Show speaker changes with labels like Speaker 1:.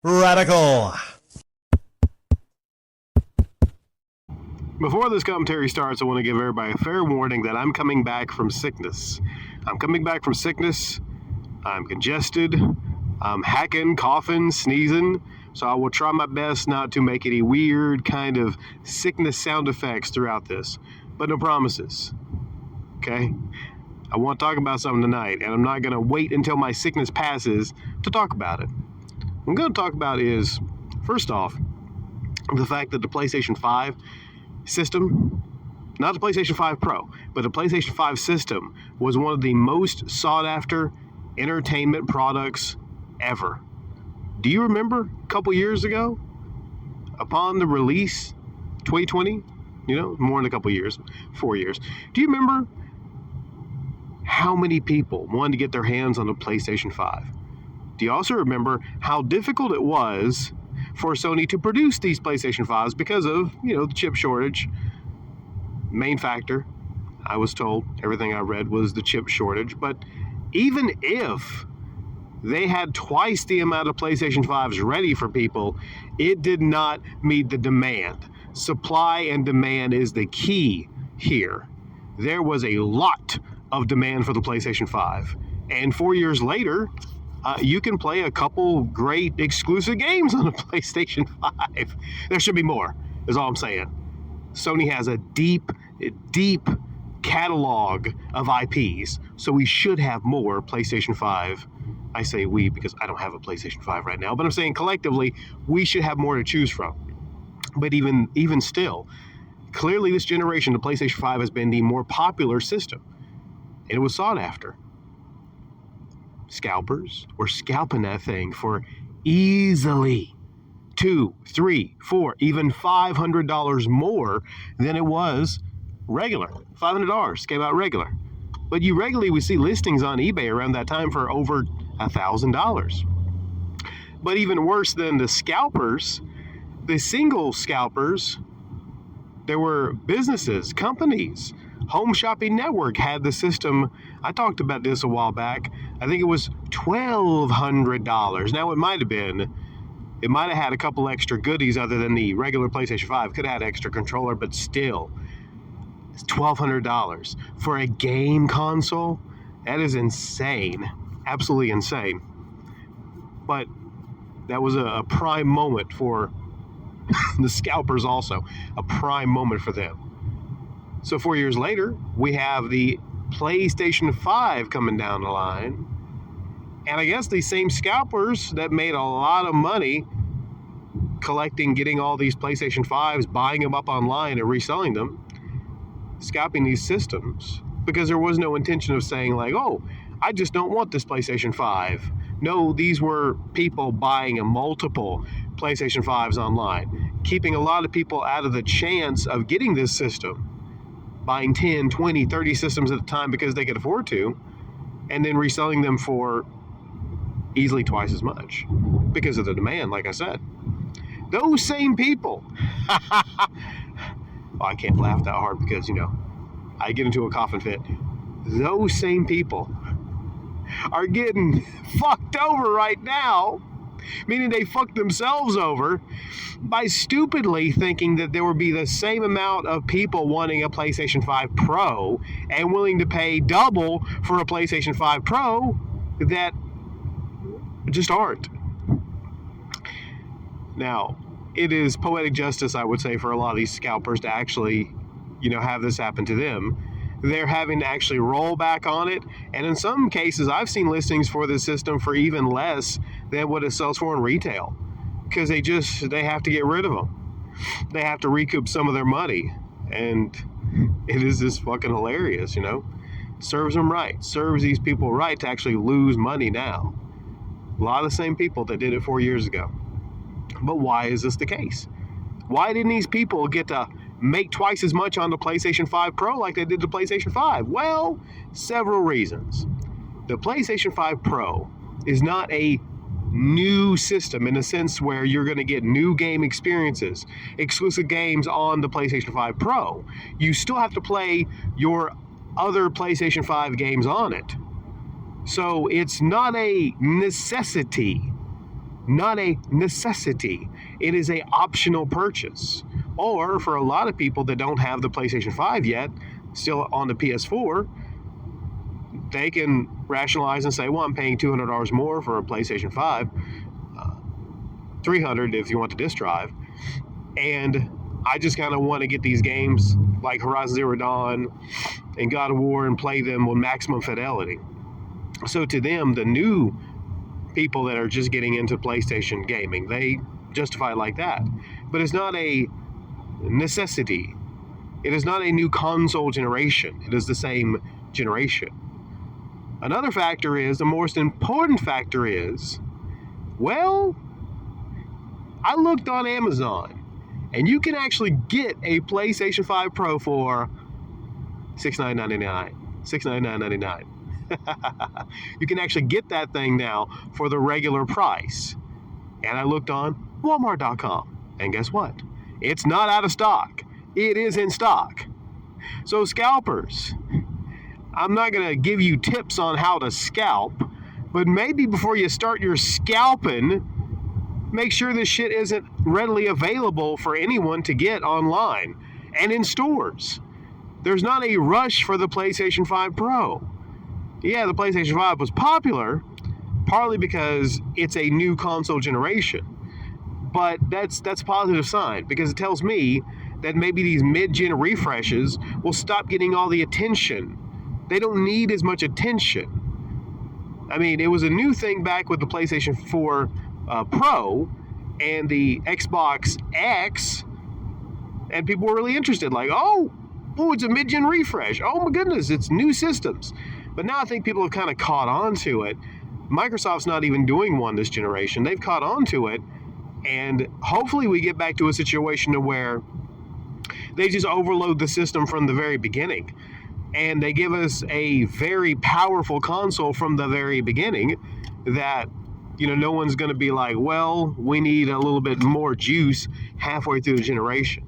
Speaker 1: Radical.
Speaker 2: Before this commentary starts, I want to give everybody a fair warning that I'm coming back from sickness. I'm congested. I'm hacking, coughing, sneezing. So I will try my best not to make any weird kind of sickness sound effects throughout this. But no promises. Okay? I want to talk about something tonight, and I'm not going to wait until my sickness passes to talk about it. What I'm going to talk about is, first off, the fact that the PlayStation 5 system, not the PlayStation 5 Pro, but the PlayStation 5 system was one of the most sought after entertainment products ever. Do you remember a couple years ago, upon the release, 2020, more than a couple years, 4 years, do you remember how many people wanted to get their hands on the PlayStation 5? Do you also remember how difficult it was for Sony to produce these PlayStation 5s because of, the chip shortage? Main factor, I was told, everything I read was the chip shortage. But even if they had twice the amount of PlayStation 5s ready for people, it did not meet the demand. Supply and demand is the key here. There was a lot of demand for the PlayStation 5. And 4 years later, you can play a couple great exclusive games on the PlayStation 5. There should be more, is all I'm saying. Sony has a deep catalog of IPs, so we should have more PlayStation 5. I say we because I don't have a PlayStation 5 right now, but I'm saying collectively, we should have more to choose from. But even still, clearly this generation, the PlayStation 5 has been the more popular system, and it was sought after. Scalpers were scalping that thing for easily $200, $300, $400, even $500 more than it was regular. $500 came out regular. But you regularly would see listings on eBay around that time for over $1,000. But even worse than the scalpers, the single scalpers, there were businesses, companies. Home Shopping Network had the system. I talked about this a while back. I think it was $1,200. Now it might have had a couple extra goodies other than the regular PlayStation 5. Could have had extra controller, but still, it's $1,200 for a game console. That is insane, absolutely insane. But that was a prime moment for the scalpers, also a prime moment for them. So 4 years later, we have the PlayStation 5 coming down the line. And I guess these same scalpers that made a lot of money getting all these PlayStation 5s, buying them up online and reselling them, scalping these systems, because there was no intention of saying like, oh, I just don't want this PlayStation 5. No, these were people buying multiple PlayStation 5s online, keeping a lot of people out of the chance of getting this system, buying 10, 20, 30 systems at a time because they could afford to, and then reselling them for easily twice as much because of the demand, like I said. Those same people, well, I can't laugh that hard because, I get into a coughing fit. Those same people are getting fucked over right now, meaning they fucked themselves over by stupidly thinking that there would be the same amount of people wanting a PlayStation 5 Pro and willing to pay double for a PlayStation 5 Pro that just aren't. Now, it is poetic justice, I would say, for a lot of these scalpers to actually, have this happen to them. They're having to actually roll back on it. And in some cases, I've seen listings for the system for even less than what it sells for in retail, because they have to get rid of them. They have to recoup some of their money. And it is just fucking hilarious, Serves them right. Serves these people right to actually lose money now. A lot of the same people that did it 4 years ago. But why is this the case? Why didn't these people get to make twice as much on the PlayStation 5 Pro like they did the PlayStation 5? Well, several reasons. The PlayStation 5 Pro is not a new system in a sense where you're going to get new game experiences, exclusive games on the PlayStation 5 Pro. You still have to play your other PlayStation 5 games on it. So it's not a necessity not a necessity. It is a optional purchase. Or for a lot of people that don't have the PlayStation 5 yet, still on the PS4, they can rationalize and say, well, I'm paying $200 more for a PlayStation 5, $300 if you want the disc drive, and I just kind of want to get these games like Horizon Zero Dawn and God of War and play them with maximum fidelity. So to them, the new people that are just getting into PlayStation gaming, they justify it like that. But it's not a necessity. It is not a new console generation. It is the same generation. Another factor is, the most important factor is, well, I looked on Amazon, and you can actually get a PlayStation 5 Pro for $699. $699.99. You can actually get that thing now for the regular price. And I looked on Walmart.com, and guess what? It's not out of stock. It is in stock. So scalpers, I'm not going to give you tips on how to scalp, but maybe before you start your scalping, make sure this shit isn't readily available for anyone to get online and in stores. There's not a rush for the PlayStation 5 Pro. Yeah, the PlayStation 5 was popular, partly because it's a new console generation. But that's a positive sign, because it tells me that maybe these mid-gen refreshes will stop getting all the attention. They don't need as much attention. I mean, it was a new thing back with the PlayStation 4 Pro and the Xbox X, and people were really interested, like, oh, it's a mid-gen refresh. Oh my goodness, it's new systems. But now I think people have kind of caught on to it. Microsoft's not even doing one this generation. They've caught on to it, and hopefully we get back to a situation to where they just overload the system from the very beginning, and they give us a very powerful console from the very beginning that, you know, no one's going to be like, well, we need a little bit more juice halfway through the generation.